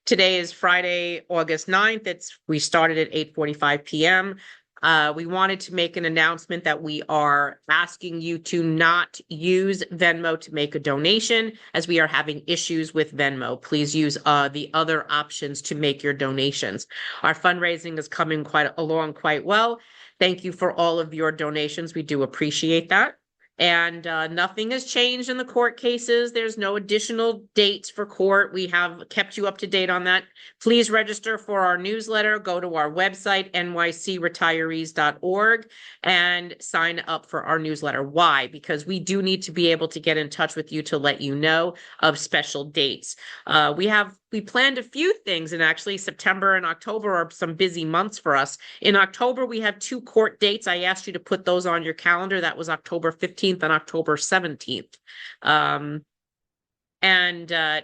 Today is Friday, August 9th. We started at 8:45 p.m. We wanted to make an announcement that we are asking you to not use Venmo to make a donation, as we are having issues with Venmo. Please use the other options to make your donations. Our fundraising is coming along quite well. Thank you for all of your donations. We do appreciate that. And nothing has changed in the court cases. There's no additional dates for court. We have kept you up to date on that. Please register for our newsletter. Go to our website, nycretirees.org, and sign up for our newsletter. Why? Because we do need to be able to get in touch with you to let you know of special dates. We planned a few things, and actually September and October are some busy months for us. In October, we have 2 court dates. I asked you to put those on your calendar. That was October 15th and October 17th.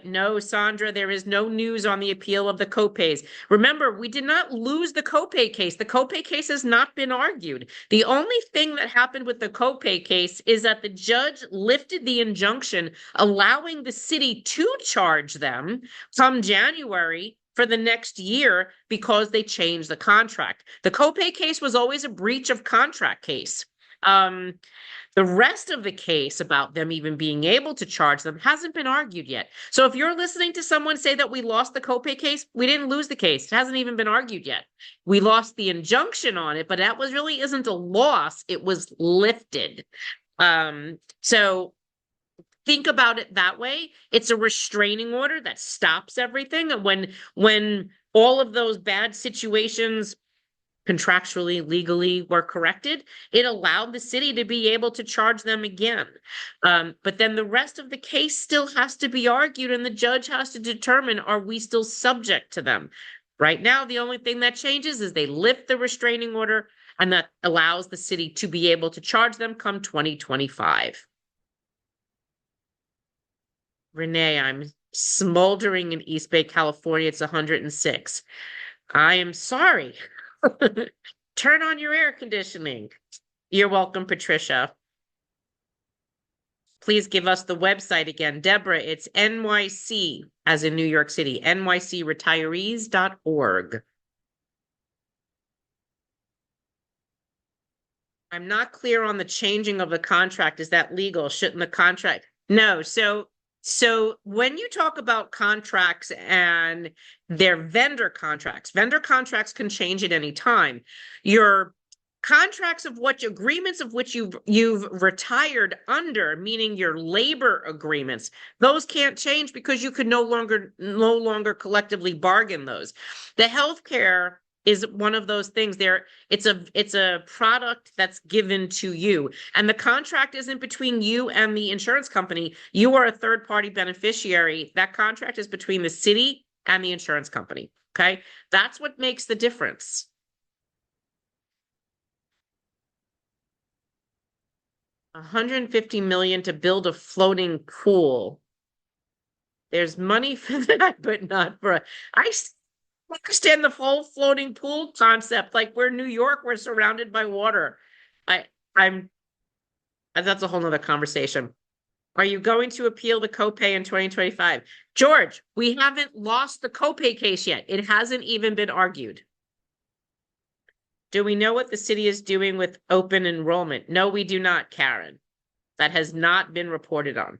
No, Sandra, there is no news on the appeal of the copays. Remember, we did not lose the copay case. The copay case has not been argued. The only thing that happened with the copay case is that the judge lifted the injunction allowing the city to charge them come January for the next year because they changed the contract. The copay case was always a breach of contract case. The rest of the case about them even being able to charge them hasn't been argued yet. So if you're listening to someone say that we lost the copay case, we didn't lose the case. It hasn't even been argued yet. We lost the injunction on it, but that really isn't a loss. It was lifted. So think about it that way. It's a restraining order that stops everything. And when all of those bad situations contractually, legally were corrected, it allowed the city to be able to charge them again. But then the rest of the case still has to be argued, and the judge has to determine, are we still subject to them? Right now, the only thing that changes is they lift the restraining order, and that allows the city to be able to charge them come 2025. Renee, I'm smoldering in East Bay, California. It's 106. I am sorry. Turn on your air conditioning. You're welcome, Patricia. Please give us the website again. Deborah, it's NYC, as in New York City, nycretirees.org. I'm not clear on the changing of the contract. Is that legal? Shouldn't the contract? No. So when you talk about contracts and their vendor contracts can change at any time. Your contracts of agreements of which you've retired under, meaning your labor agreements, those can't change because you could no longer collectively bargain those. The healthcare is one of those things. It's a product that's given to you, and the contract isn't between you and the insurance company. You are a third-party beneficiary. That contract is between the city and the insurance company. Okay, that's what makes the difference. $150 million to build a floating pool. There's money for that, but not for. I understand the whole floating pool concept. Like, we're New York, we're surrounded by water. That's a whole nother conversation. Are you going to appeal the copay in 2025? George, we haven't lost the copay case yet. It hasn't even been argued. Do we know what the city is doing with open enrollment? No, we do not, Karen. That has not been reported on.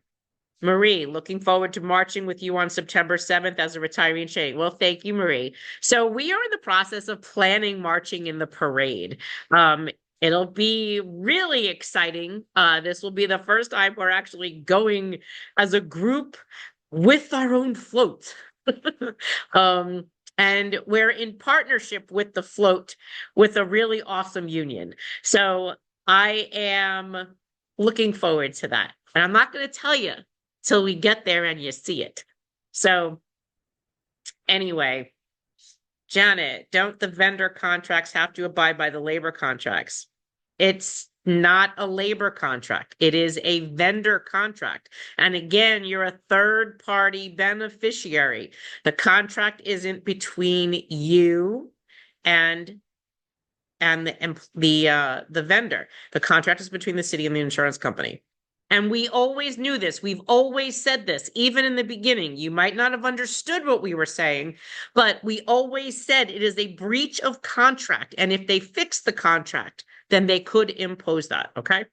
Marie, looking forward to marching with you on September 7th as a retiree in Shane. Well, thank you, Marie. So we are in the process of planning marching in the parade. It'll be really exciting. This will be the first time we're actually going as a group with our own float. And we're in partnership with the float with a really awesome union. So I am looking forward to that. And I'm not going to tell you till we get there and you see it. So anyway, Janet, don't the vendor contracts have to abide by the labor contracts? It's not a labor contract. It is a vendor contract. And again, you're a third-party beneficiary. The contract isn't between you and the vendor. The contract is between the city and the insurance company. And we always knew this. We've always said this, even in the beginning. You might not have understood what we were saying, but we always said it is a breach of contract. And if they fix the contract, then they could impose that. Okay.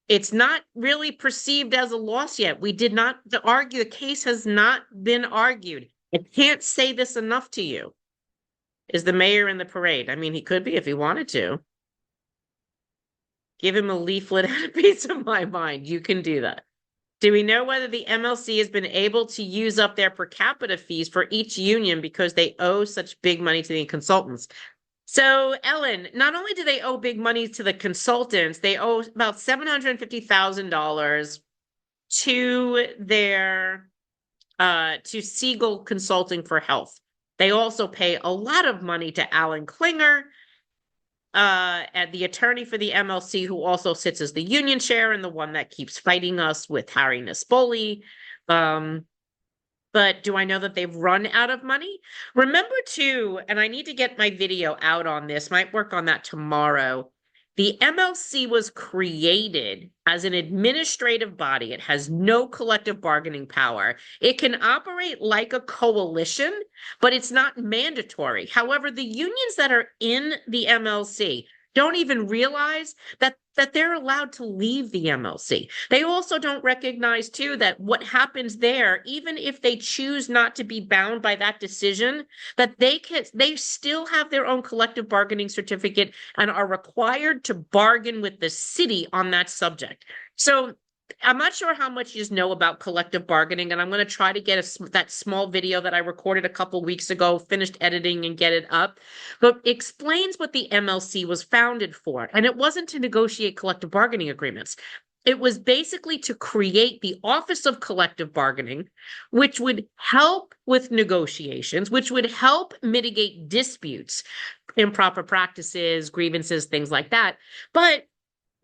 It's not really perceived as a loss yet. We did not argue. The case has not been argued. I can't say this enough to you. Is the mayor in the parade? I mean, he could be if he wanted to. Give him a leaflet and a piece of my mind. You can do that. Do we know whether the MLC has been able to use up their per capita fees for each union because they owe such big money to the consultants? So, Ellen, not only do they owe big money to the consultants, they owe about $750,000 to their to Siegel Consulting for Health. They also pay a lot of money to Alan Klinger, and the attorney for the MLC, who also sits as the union chair and the one that keeps fighting us with Harry Nespoli. But do I know that they've run out of money? Remember too, and I need to get my video out on this, might work on that tomorrow. The MLC was created as an administrative body. It has no collective bargaining power. It can operate like a coalition, but it's not mandatory. However, the unions that are in the MLC don't even realize that they're allowed to leave the MLC. They also don't recognize, too, that what happens there, even if they choose not to be bound by that decision, that they still have their own collective bargaining certificate and are required to bargain with the city on that subject. So I'm not sure how much you know about collective bargaining, and I'm going to try to get that small video that I recorded a couple weeks ago, finished editing and get it up, but it explains what the MLC was founded for. And it wasn't to negotiate collective bargaining agreements. It was basically to create the Office of Collective Bargaining, which would help with negotiations, which would help mitigate disputes, improper practices, grievances, things like that. But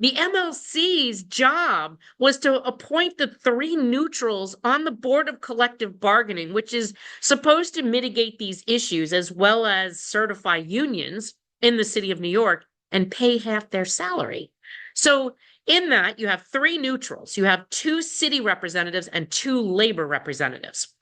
the MLC's job was to appoint the 3 neutrals on the Board of Collective Bargaining, which is supposed to mitigate these issues as well as certify unions in the city of New York and pay half their salary. So in that, you have 3 neutrals. You have 2 city representatives and 2 labor representatives.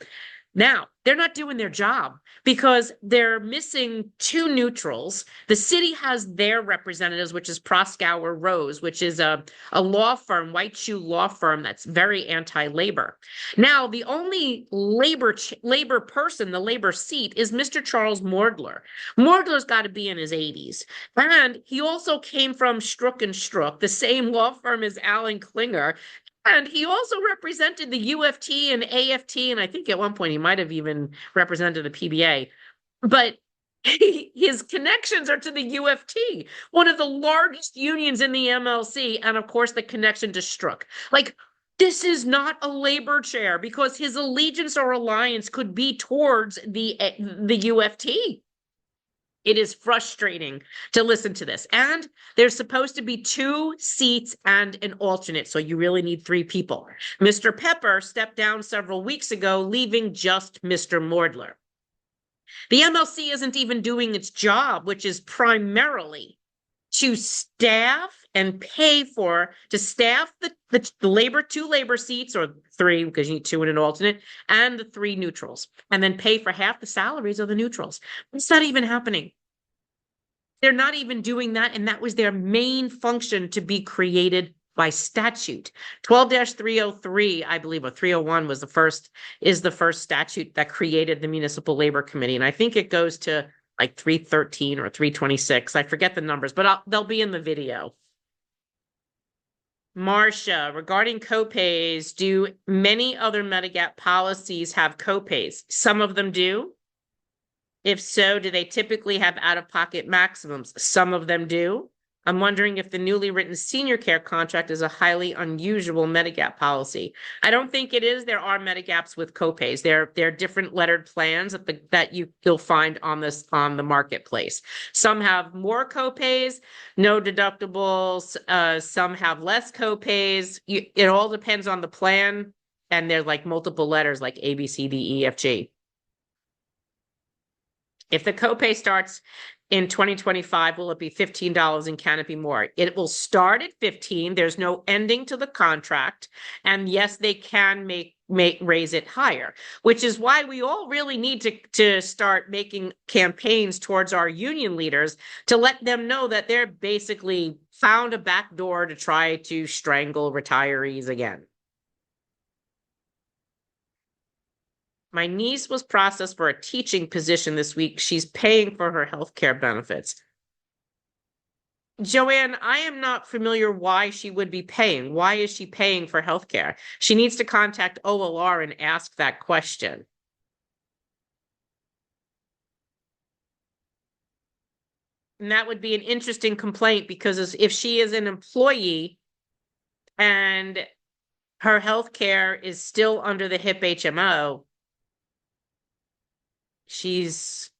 Now, they're not doing their job because they're missing 2 neutrals. The city has their representatives, which is Proskauer Rose, which is a law firm, white shoe law firm that's very anti-labor. Now, the only labor person, the labor seat, is Mr. Charles Mordler. Mordler's got to be in his 80s. And he also came from Strzok and Strzok, the same law firm as Alan Klinger. And he also represented the UFT and AFT, and I think at one point he might have even represented the PBA. But his connections are to the UFT, one of the largest unions in the MLC, and of course the connection to Strzok. Like, this is not a labor chair because his allegiance or alliance could be towards the UFT. It is frustrating to listen to this. And there's supposed to be 2 seats and an alternate, so you really need 3 people. Mr. Pepper stepped down several weeks ago, leaving just Mr. Mordler. The MLC isn't even doing its job, which is primarily to staff and pay to staff the labor 2 labor seats, or 3 because you need 2 and an alternate, and the 3 neutrals, and then pay for half the salaries of the neutrals. It's not even happening. They're not even doing that, and that was their main function to be created by statute. 12-303, I believe, or 301 was the first statute that created the Municipal Labor Committee, and I think it goes to like 313 or 326. I forget the numbers, but they'll be in the video. Marcia, regarding copays, do many other Medigap policies have copays? Some of them do. If so, do they typically have out-of-pocket maximums? Some of them do. I'm wondering if the newly written senior care contract is a highly unusual Medigap policy. I don't think it is. There are Medigaps with copays. There are different lettered plans that you'll find on the marketplace. Some have more copays, no deductibles. Some have less copays. It all depends on the plan, and they're like multiple letters, like A, B, C, D, E, F, G. If the copay starts in 2025, will it be $15 and can it be more? It will start at 15. There's no ending to the contract. And yes, they can raise it higher, which is why we all really need to start making campaigns towards our union leaders to let them know that they're basically found a back door to try to strangle retirees again. My niece was processed for a teaching position this week. She's paying for her health care benefits. Joanne, I am not familiar why she would be paying. Why is she paying for health care? She needs to contact OLR and ask that question. And that would be an interesting complaint because if she is an employee and her health care is still under the HIP HMO, it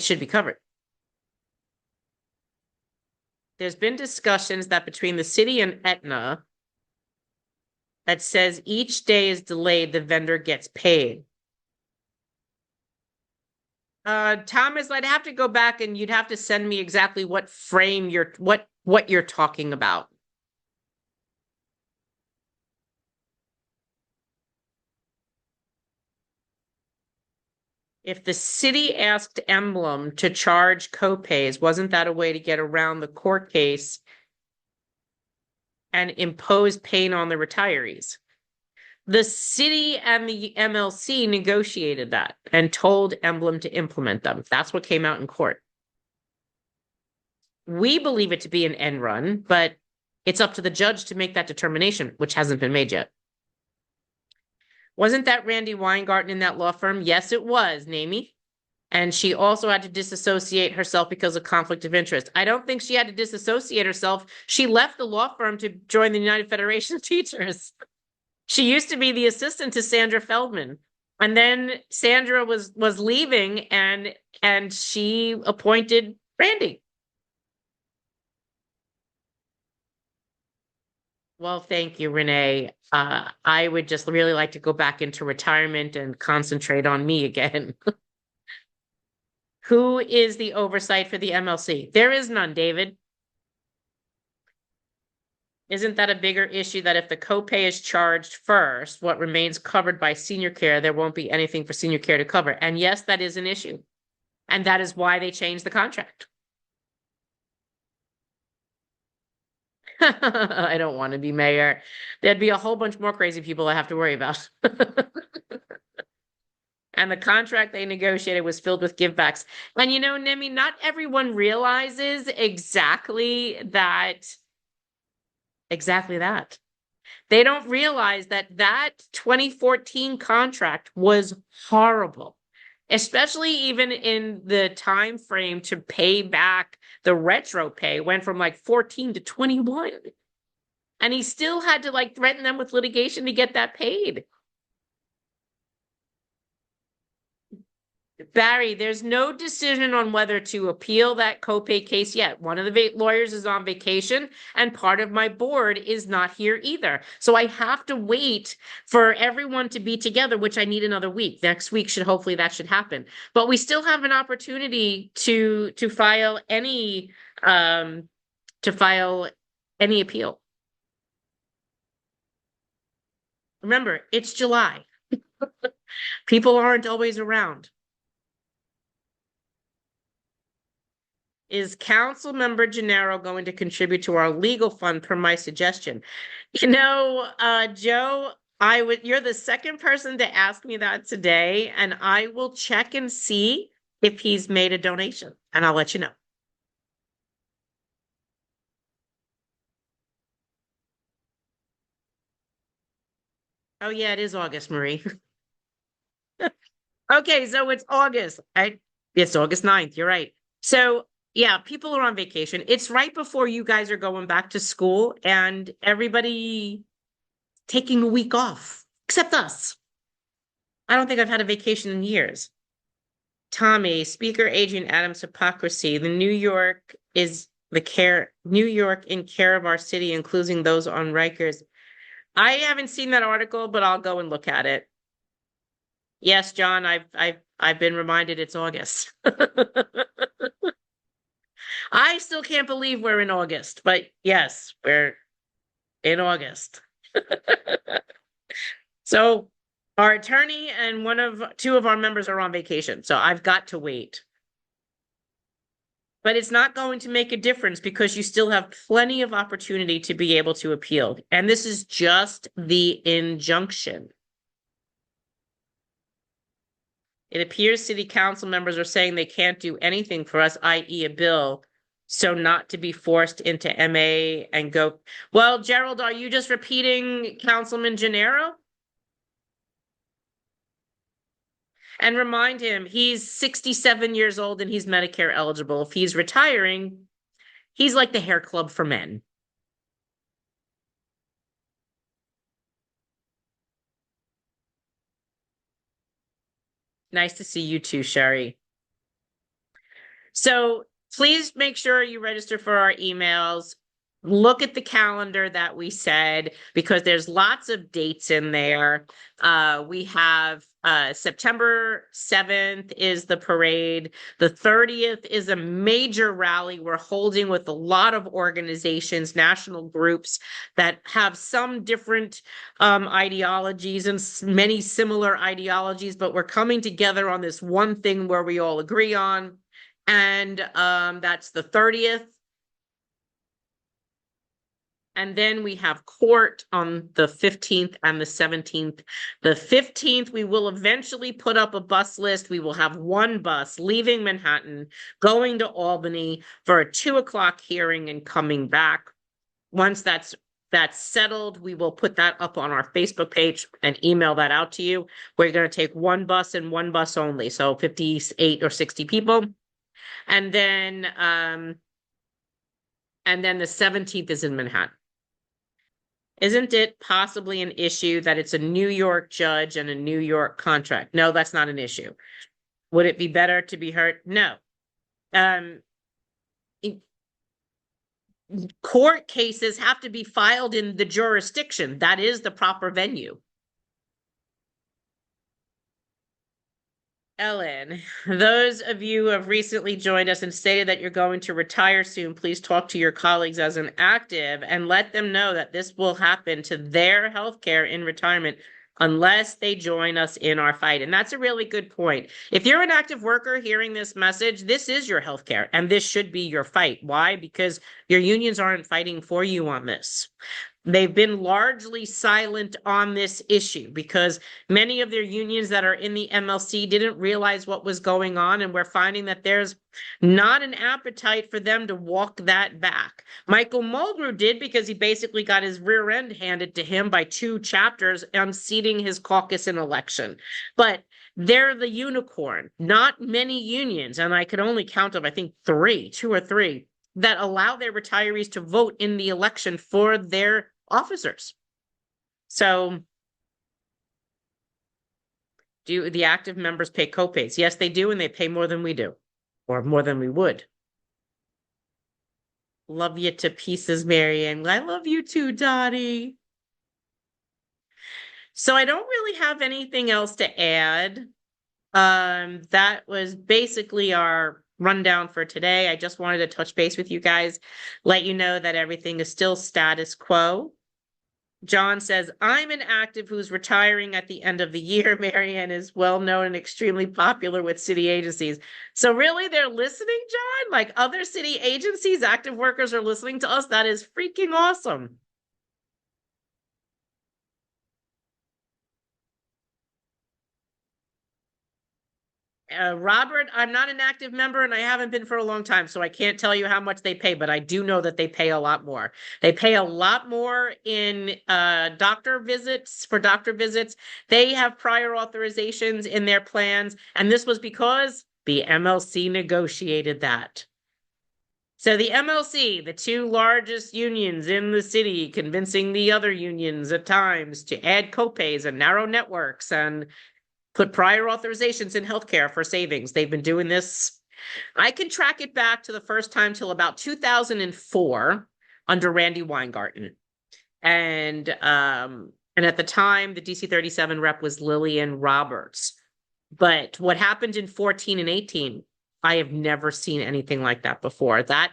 should be covered. There's been discussions that between the city and Aetna that says each day is delayed, the vendor gets paid. Thomas, I'd have to go back and you'd have to send me exactly what frame what you're talking about. If the city asked Emblem to charge copays, wasn't that a way to get around the court case and impose pain on the retirees? The city and the MLC negotiated that and told Emblem to implement them. That's what came out in court. We believe it to be an end run, but it's up to the judge to make that determination, which hasn't been made yet. Wasn't that Randy Weingarten in that law firm? Yes, it was, Namie. And she also had to disassociate herself because of conflict of interest. I don't think she had to disassociate herself. She left the law firm to join the United Federation of Teachers. She used to be the assistant to Sandra Feldman. And then Sandra was leaving and she appointed Randy. Well, thank you, Renee. I would just really like to go back into retirement and concentrate on me again. Who is the oversight for the MLC? There is none, David. Isn't that a bigger issue that if the copay is charged first, what remains covered by senior care, there won't be anything for senior care to cover? And yes, that is an issue. And that is why they changed the contract. I don't want to be mayor. There'd be a whole bunch more crazy people I have to worry about. And the contract they negotiated was filled with givebacks. And you know, Nemi, not everyone realizes exactly that. They don't realize that 2014 contract was horrible, especially even in the time frame to pay back the retro pay went from like 14 to 21. And he still had to like threaten them with litigation to get that paid. Barry, there's no decision on whether to appeal that copay case yet. One of the lawyers is on vacation and part of my board is not here either. So I have to wait for everyone to be together, which I need another week. Next week hopefully that should happen. But we still have an opportunity to file any appeal. Remember, it's July. People aren't always around. Is Council Member Gennaro going to contribute to our legal fund per my suggestion? You know, Joe, you're the second person to ask me that today, and I will check and see if he's made a donation, and I'll let you know. Oh yeah, it is August, Marie. Okay, so it's August. It's August 9th, you're right. So yeah, people are on vacation. It's right before you guys are going back to school and everybody taking a week off, except us. I don't think I've had a vacation in years. Tommy, Speaker Adrian Adams' hypocrisy. New York in care of our city, including those on Rikers. I haven't seen that article, but I'll go and look at it. Yes, John, I've been reminded it's August. I still can't believe we're in August, but yes, we're in August. So our attorney and two of our members are on vacation, so I've got to wait. But it's not going to make a difference because you still have plenty of opportunity to be able to appeal. And this is just the injunction. It appears city council members are saying they can't do anything for us, i.e. a bill, so not to be forced into MA and go. Well, Gerald, are you just repeating Councilman Gennaro? And remind him he's 67 years old and he's Medicare eligible. If he's retiring, he's like the hair club for men. Nice to see you too, Sherry. So please make sure you register for our emails. Look at the calendar that we said, because there's lots of dates in there. We have September 7th is the parade. The 30th is a major rally we're holding with a lot of organizations, national groups that have some different ideologies and many similar ideologies, but we're coming together on this one thing where we all agree on. And that's the 30th. And then we have court on the 15th and the 17th. The 15th, we will eventually put up a bus list. We will have one bus leaving Manhattan, going to Albany for a 2:00 hearing and coming back. Once that's settled, we will put that up on our Facebook page and email that out to you. We're going to take one bus and one bus only, so 58 or 60 people. And then the 17th is in Manhattan. Isn't it possibly an issue that it's a New York judge and a New York contract? No, that's not an issue. Would it be better to be heard? No. Court cases have to be filed in the jurisdiction. That is the proper venue. Ellen, those of you who have recently joined us and stated that you're going to retire soon, please talk to your colleagues as an active and let them know that this will happen to their healthcare in retirement unless they join us in our fight. And that's a really good point. If you're an active worker hearing this message, this is your healthcare and this should be your fight. Why? Because your unions aren't fighting for you on this. They've been largely silent on this issue because many of their unions that are in the MLC didn't realize what was going on, and we're finding that there's not an appetite for them to walk that back. Michael Mulgrew did because he basically got his rear end handed to him by 2 chapters unseating his caucus in election. But they're the unicorn. Not many unions, and I could only count them, I think 2 or 3, that allow their retirees to vote in the election for their officers. So do the active members pay copays? Yes, they do, and they pay more than we do, or more than we would. Love you to pieces, Marianne. I love you too, Dottie. So I don't really have anything else to add. That was basically our rundown for today. I just wanted to touch base with you guys, let you know that everything is still status quo. John says, I'm an active who's retiring at the end of the year. Marianne is well known and extremely popular with city agencies. So really, they're listening, John? Like other city agencies, active workers are listening to us? That is freaking awesome. Robert, I'm not an active member and I haven't been for a long time, so I can't tell you how much they pay, but I do know that they pay a lot more. They pay a lot more in doctor visits. They have prior authorizations in their plans, and this was because the MLC negotiated that. So the MLC, the 2 largest unions in the city, convincing the other unions at times to add copays and narrow networks and put prior authorizations in healthcare for savings. They've been doing this. I can track it back to the first time till about 2004 under Randy Weingarten. And at the time, the DC 37 rep was Lillian Roberts. But what happened in 14 and 18, I have never seen anything like that before. That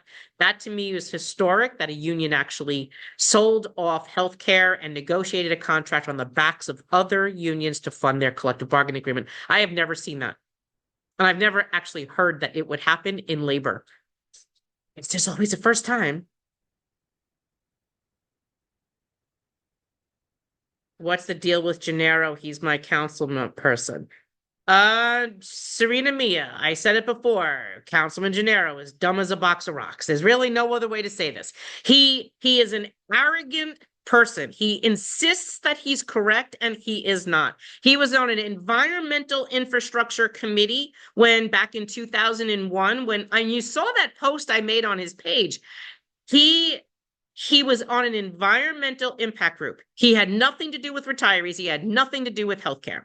to me is historic, that a union actually sold off healthcare and negotiated a contract on the backs of other unions to fund their collective bargaining agreement. I have never seen that. And I've never actually heard that it would happen in labor. It's just always the first time. What's the deal with Gennaro? He's my councilman person. Serena Mia, I said it before. Councilman Gennaro is dumb as a box of rocks. There's really no other way to say this. He is an arrogant person. He insists that he's correct and he is not. He was on an environmental infrastructure committee when back in 2001, and you saw that post I made on his page. He was on an environmental impact group. He had nothing to do with retirees. He had nothing to do with healthcare.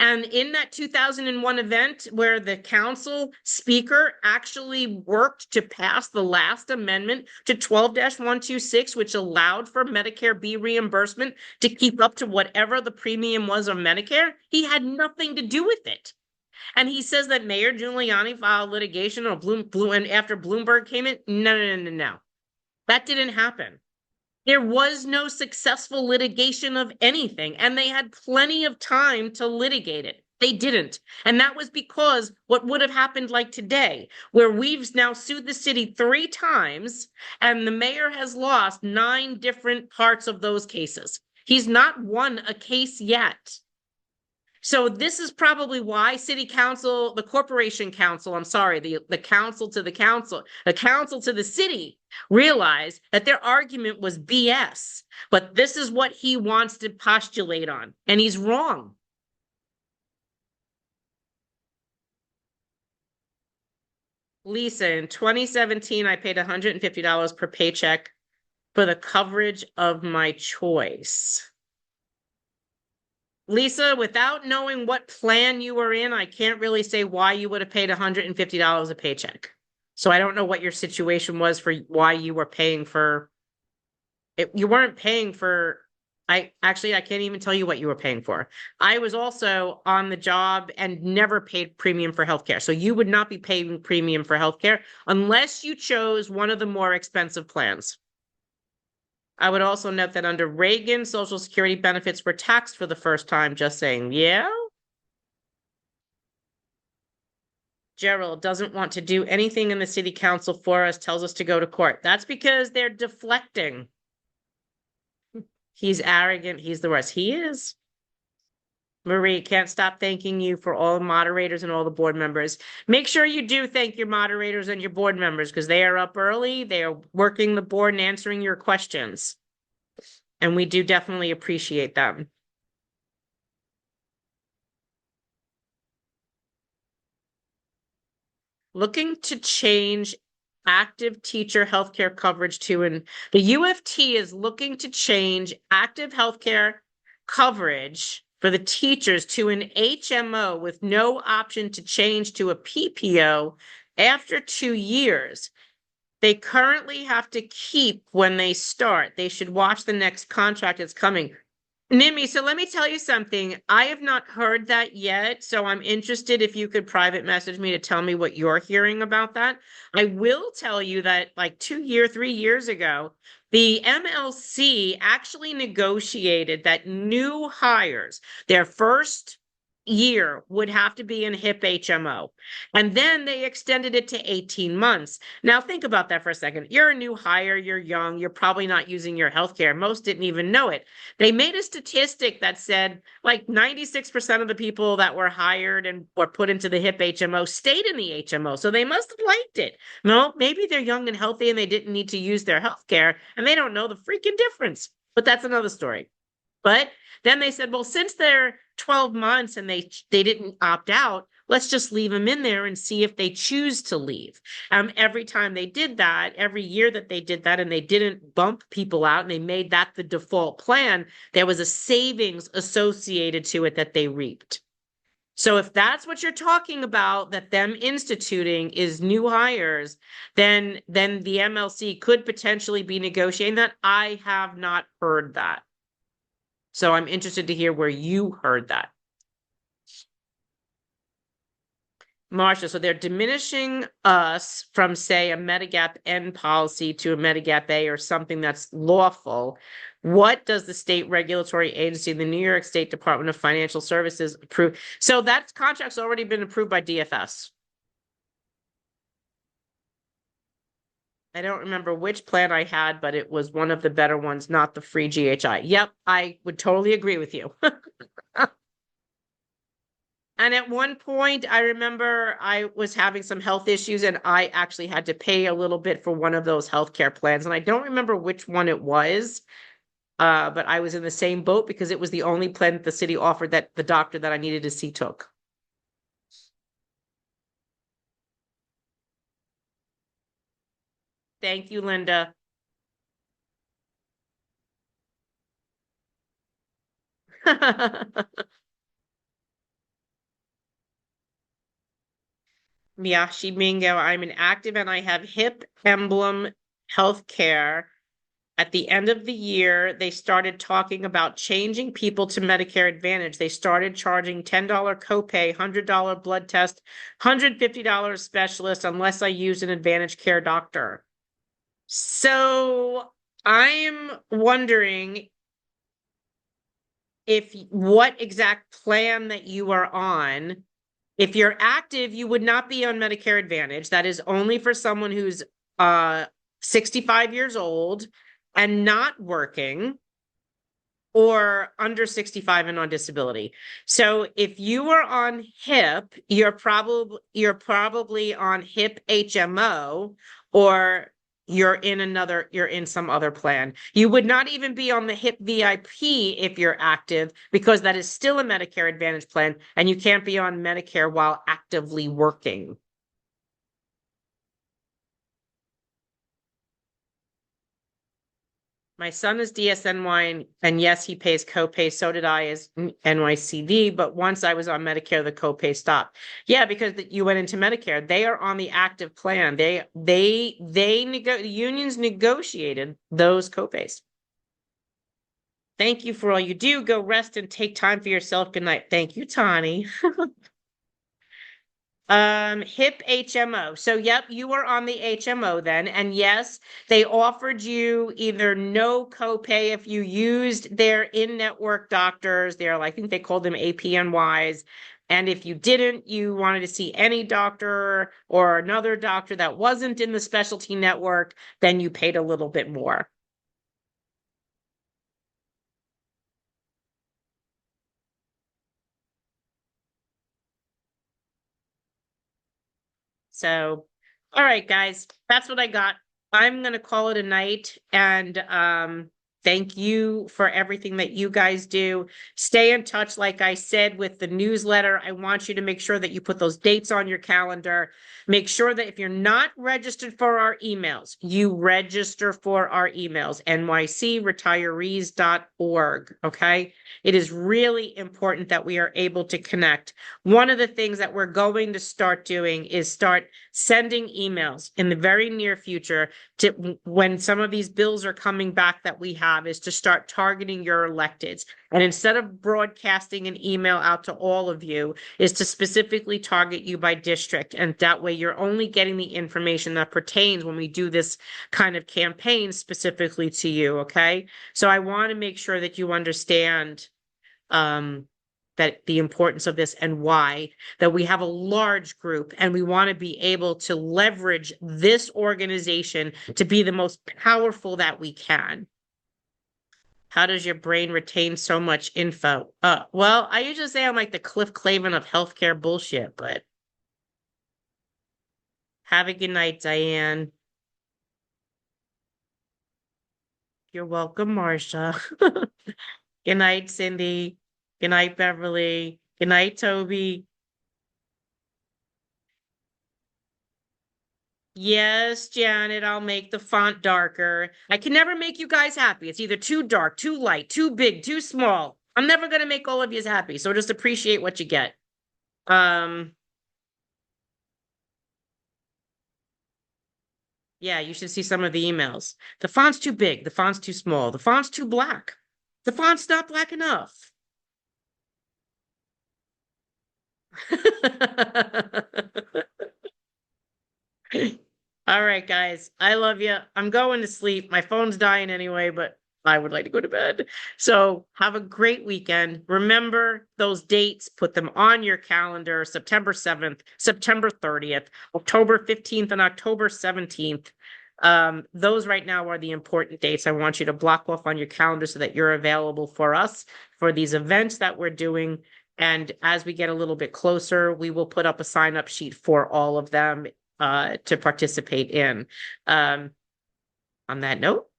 And in that 2001 event where the council speaker actually worked to pass the last amendment to 12-126, which allowed for Medicare B reimbursement to keep up to whatever the premium was on Medicare, he had nothing to do with it. And he says that Mayor Giuliani filed litigation or and after Bloomberg came in. No. That didn't happen. There was no successful litigation of anything, and they had plenty of time to litigate it. They didn't. And that was because what would have happened like today, where we've now sued the city 3 times, and the mayor has lost 9 different parts of those cases. He's not won a case yet. So this is probably why city council, the corporation council, I'm sorry, the council to the council, the council to the city realized that their argument was BS. But this is what he wants to postulate on, and he's wrong. Lisa, in 2017, I paid $150 per paycheck for the coverage of my choice. Lisa, without knowing what plan you were in, I can't really say why you would have paid $150 a paycheck. So I don't know what your situation was for why you were paying for it. You weren't paying for, I can't even tell you what you were paying for. I was also on the job and never paid premium for healthcare. So you would not be paying premium for healthcare unless you chose one of the more expensive plans. I would also note that under Reagan, Social Security benefits were taxed for the first time, just saying, yeah? Gerald doesn't want to do anything in the city council for us, tells us to go to court. That's because they're deflecting. He's arrogant. He's the worst. He is. Marie, can't stop thanking you for all the moderators and all the board members. Make sure you do thank your moderators and your board members because they are up early. They are working the board and answering your questions. And we do definitely appreciate them. Looking to change active teacher healthcare coverage to, and the UFT is looking to change active healthcare coverage for the teachers to an HMO with no option to change to a PPO after 2 years. They currently have to keep when they start. They should watch the next contract that's coming. Nimi, so let me tell you something. I have not heard that yet, so I'm interested if you could private message me to tell me what you're hearing about that. I will tell you that like 3 years ago, the MLC actually negotiated that new hires, their first year would have to be in HIP HMO. And then they extended it to 18 months. Now think about that for a second. You're a new hire, you're young, you're probably not using your healthcare. Most didn't even know it. They made a statistic that said like 96% of the people that were hired and were put into the HIP HMO stayed in the HMO. So they must have liked it. No, maybe they're young and healthy and they didn't need to use their healthcare and they don't know the freaking difference. But that's another story. But then they said, well, since they're 12 months and they didn't opt out, let's just leave them in there and see if they choose to leave. Every time they did that, every year that they did that and they didn't bump people out and they made that the default plan, there was a savings associated to it that they reaped. So if that's what you're talking about, that them instituting is new hires, then the MLC could potentially be negotiating that. I have not heard that. So I'm interested to hear where you heard that. Marcia, so they're diminishing us from, say, a Medigap N policy to a Medigap A or something that's lawful. What does the state regulatory agency, the New York State Department of Financial Services, approve? So that contract's already been approved by DFS. I don't remember which plan I had, but it was one of the better ones, not the free GHI. Yep, I would totally agree with you. And at one point, I remember I was having some health issues and I actually had to pay a little bit for one of those healthcare plans. And I don't remember which one it was, but I was in the same boat because it was the only plan that the city offered that the doctor that I needed to see took. Thank you, Linda. Miyashi Mingo, I'm an active and I have HIP Emblem Healthcare. At the end of the year, they started talking about changing people to Medicare Advantage. They started charging $10 copay, $100 blood test, $150 specialist unless I use an Advantage Care doctor. So I'm wondering if what exact plan that you are on. If you're active, you would not be on Medicare Advantage. That is only for someone who's 65 years old and not working or under 65 and on disability. So if you are on HIP, you're probably on HIP HMO or you're in some other plan. You would not even be on the HIP VIP if you're active because that is still a Medicare Advantage plan and you can't be on Medicare while actively working. My son is DSNY and yes, he pays copay. So did I as NYCD. But once I was on Medicare, the copay stopped. Yeah, because you went into Medicare. They are on the active plan. The unions negotiated those copays. Thank you for all you do. Go rest and take time for yourself. Good night. Thank you, Tani. HIP HMO. So yep, you were on the HMO then. And yes, they offered you either no copay if you used their in-network doctors. I think they called them APNYs. And if you didn't, you wanted to see any doctor or another doctor that wasn't in the specialty network, then you paid a little bit more. So, all right, guys, that's what I got. I'm going to call it a night and thank you for everything that you guys do. Stay in touch, like I said, with the newsletter. I want you to make sure that you put those dates on your calendar. Make sure that if you're not registered for our emails, you register for our emails, nycretirees.org, okay? It is really important that we are able to connect. One of the things that we're going to start doing is start sending emails in the very near future to when some of these bills are coming back that we have is to start targeting your electeds. And instead of broadcasting an email out to all of you, is to specifically target you by district. And that way you're only getting the information that pertains when we do this kind of campaign specifically to you, okay? So I want to make sure that you understand that the importance of this and why, that we have a large group and we want to be able to leverage this organization to be the most powerful that we can. How does your brain retain so much info? Well, I usually say I'm like the Cliff Clavin of healthcare bullshit, but have a good night, Diane. You're welcome, Marcia. Good night, Cindy. Good night, Beverly. Good night, Toby. Yes, Janet, I'll make the font darker. I can never make you guys happy. It's either too dark, too light, too big, too small. I'm never going to make all of you happy. So just appreciate what you get. Yeah, you should see some of the emails. The font's too big. The font's too small. The font's too black. The font's not black enough. All right, guys. I love you. I'm going to sleep. My phone's dying anyway, but I would like to go to bed. So have a great weekend. Remember those dates, put them on your calendar, September 7th, September 30th, October 15th, and October 17th. Those right now are the important dates. I want you to block off on your calendar so that you're available for us for these events that we're doing. And as we get a little bit closer, we will put up a sign-up sheet for all of them to participate in. On that note,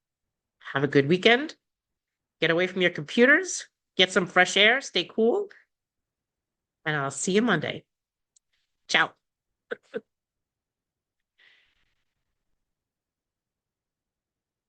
have a good weekend. Get away from your computers, get some fresh air, stay cool, and I'll see you Monday. Ciao.